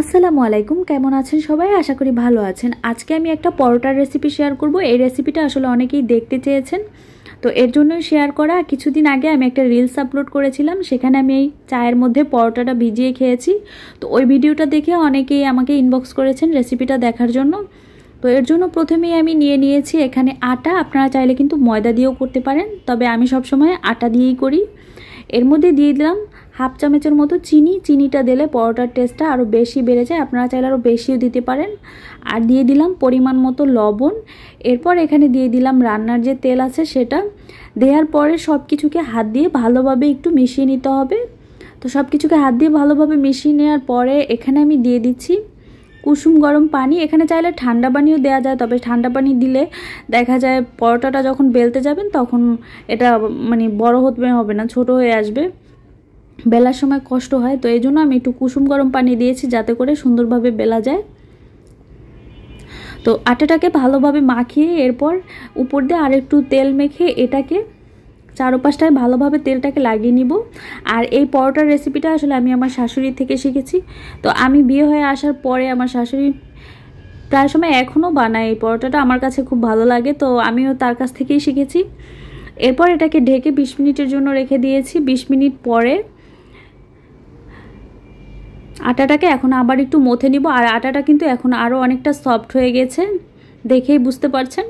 আসসালামু আলাইকুম, কেমন আছেন সবাই? আশা করি ভালো আছেন। আজকে আমি একটা পরোটার রেসিপি শেয়ার করব। এই রেসিপিটা আসলে অনেকেই দেখতে চেয়েছেন, তো এর জন্যই শেয়ার করা। কিছুদিন আগে আমি একটা রিলস আপলোড করেছিলাম, সেখানে আমি এই চায়ের মধ্যে পরোটাটা ভিজিয়ে খেয়েছি। তো ওই ভিডিওটা দেখে অনেকেই আমাকে ইনবক্স করেছেন রেসিপিটা দেখার জন্য। তো এর জন্য প্রথমেই আমি নিয়েছি এখানে আটা। আপনারা চাইলে কিন্তু ময়দা দিয়েও করতে পারেন, তবে আমি সবসময় আটা দিয়েই করি। এর মধ্যে দিয়ে দিলাম হাফ চামচের মতো চিনি। চিনিটা দিলে পরোটার টেস্টটা আরও বেশি বেড়ে যায়, আপনারা চাইলে আরও বেশিও দিতে পারেন। আর দিয়ে দিলাম পরিমাণ মতো লবণ। এরপর এখানে দিয়ে দিলাম রান্নার যে তেল আছে সেটা। দেওয়ার পরে সব কিছুকে হাত দিয়ে ভালোভাবে একটু মিশিয়ে নিতে হবে। তো সব কিছুকে হাত দিয়ে ভালোভাবে মিশিয়ে নেওয়ার পরে এখানে আমি দিয়ে দিচ্ছি কুসুম গরম পানি। এখানে চাইলে ঠান্ডা পানিও দেওয়া যায়, তবে ঠান্ডা পানি দিলে দেখা যায় পরোটাটা যখন বেলতে যাবেন তখন এটা বড় হবে না, ছোট হয়ে আসবে, বেলার সময় কষ্ট হয়। তো এই জন্য আমি একটু কুসুম গরম পানি দিয়েছি, যাতে করে সুন্দরভাবে বেলা যায়। তো আটাটাকে ভালোভাবে মাখিয়ে এরপর উপর দিয়ে আরেকটু তেল মেখে এটাকে চারপাশটায় ভালোভাবে তেলটাকে লাগিয়ে নিব। আর এই পরোটার রেসিপিটা আসলে আমি আমার শাশুড়ি থেকে শিখেছি। তো আমি বিয়ে হয়ে আসার পরে আমার শাশুড়ি প্রায় সময় এখনও বানায় এই পরোটাটা, আমার কাছে খুব ভালো লাগে, তো আমিও তার কাছ থেকেই শিখেছি। এরপর এটাকে ঢেকে 20 মিনিটের জন্য রেখে দিয়েছি। 20 মিনিট পরে আটাটাকে এখন আবার একটু মথে নিব। আর আটাটা কিন্তু এখন আরও অনেকটা সফট হয়ে গেছে, দেখেই বুঝতে পারছেন।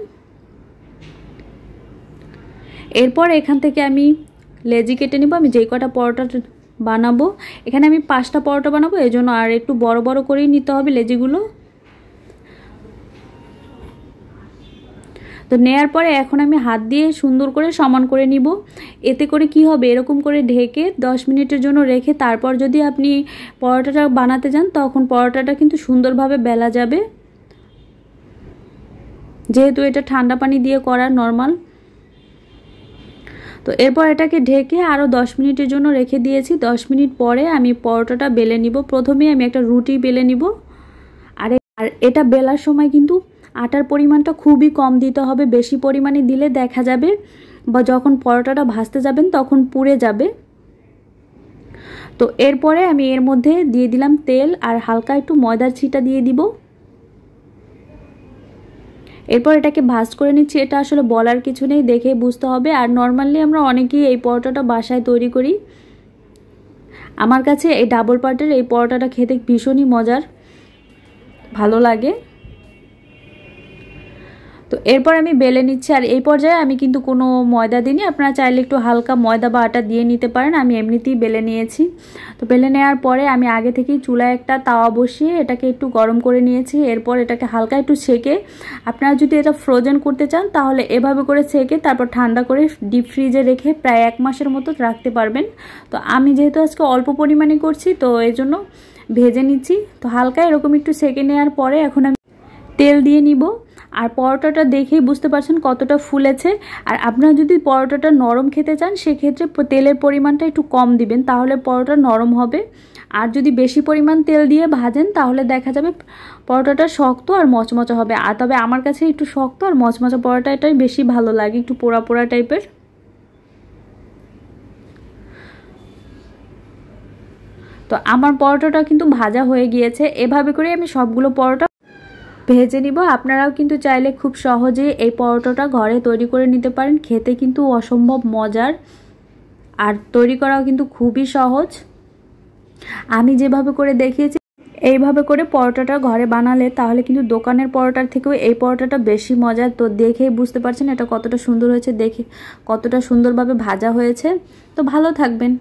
এরপর এখান থেকে আমি লেচি কেটে নিব। আমি যেই কটা পরোটা বানাবো, এখানে আমি 5টা পরোটা বানাবো, এই জন্য আর একটু বড় বড় করেই নিতে হবে লেচিগুলো। তো নেয়ার পরে এখন আমি হাত দিয়ে সুন্দর করে সমান করে নিব। এতে করে কি হবে, এরকম করে ঢেকে 10 মিনিটের জন্য রেখে তারপর যদি আপনি পরোটাটা বানাতে যান তখন পরোটাটা কিন্তু সুন্দরভাবে বেলা যাবে, যেহেতু এটা ঠান্ডা পানি দিয়ে করা নর্মাল। তো এরপর এটাকে ঢেকে আরও 10 মিনিটের জন্য রেখে দিয়েছি। 10 মিনিট পরে আমি পরোটাটা বেলে নিব। প্রথমে আমি একটা রুটি বেলে নিব। আর এটা বেলার সময় কিন্তু আটার পরিমাণটা খুবই কম দিতে হবে। বেশি পরিমাণে দিলে দেখা যাবে বা যখন পরোটাটা ভাজতে যাবেন তখন পুড়ে যাবে। তো এরপরে আমি এর মধ্যে দিয়ে দিলাম তেল আর হালকা একটু ময়দার ছিটা দিয়ে দিব। এরপর এটাকে ভাজ করে নিচ্ছি। এটা আসলে বলার কিছু নেই, দেখে বুঝতে হবে। আর নর্মালি আমরা অনেকেই এই পরোটাটা বাসায় তৈরি করি। আমার কাছে এই ডাবল পার্টের এই পরোটাটা খেতে ভীষণই মজার, ভালো লাগে। তো এরপর আমি বেলে নিচ্ছি। আর এই পর্যায়ে আমি কিন্তু কোনো ময়দা দিইনি, আপনারা চাইলে একটু হালকা ময়দা বা আটা দিয়ে নিতে পারেন। আমি এমনিতেই বেলে নিয়েছি। তো বেলে নেওয়ার পরে আমি আগে থেকেই চুলায় একটা তাওয়া বসিয়ে এটাকে একটু গরম করে নিয়েছি। এরপর এটাকে হালকা একটু সেকে, আপনারা যদি এটা ফ্রোজেন করতে চান তাহলে এভাবে করে সেকে তারপর ঠান্ডা করে ডিপ ফ্রিজে রেখে প্রায় 1 মাসের মতো রাখতে পারবেন। তো আমি যেহেতু আজকে অল্প পরিমাণে করছি, তো এই জন্য ভেজে নিচ্ছি। তো হালকা এরকম একটু সেকে নেওয়ার পরে এখন আমি তেল দিয়ে নিব। আর পরোটাটা দেখেই বুঝতে পারছেন কতটা ফুলেছে। আর আপনারা যদি পরোটাটা নরম খেতে চান সেক্ষেত্রে তেলের পরিমাণটা একটু কম দিবেন, তাহলে পরোটা নরম হবে। আর যদি বেশি পরিমাণ তেল দিয়ে ভাজেন তাহলে দেখা যাবে পরোটাটা শক্ত আর মচমচা হবে। আর তবে আমার কাছে একটু শক্ত আর মচমচা পরোটাটাই বেশি ভালো লাগে, একটু পোড়া পোড়া টাইপের। তো আমার পরোটাটা কিন্তু ভাজা হয়ে গিয়েছে। এভাবে করে আমি সবগুলো পরোটা ভেজে নিব। আপনারাও কিন্তু চাইলে খুব সহজেই এই পরোটাটা ঘরে তৈরি করে নিতে পারেন। খেতে কিন্তু অসম্ভব মজার, আর তৈরি করাও কিন্তু খুবই সহজ। আমি যেভাবে করে দেখিয়েছি এইভাবে করে পরোটাটা ঘরে বানালে তাহলে কিন্তু দোকানের পরোটার থেকেও এই পরোটাটা বেশি মজার। তো দেখেই বুঝতে পারছেন এটা কতটা সুন্দর হয়েছে, দেখে কতটা সুন্দরভাবে ভাজা হয়েছে। তো ভালো থাকবেন।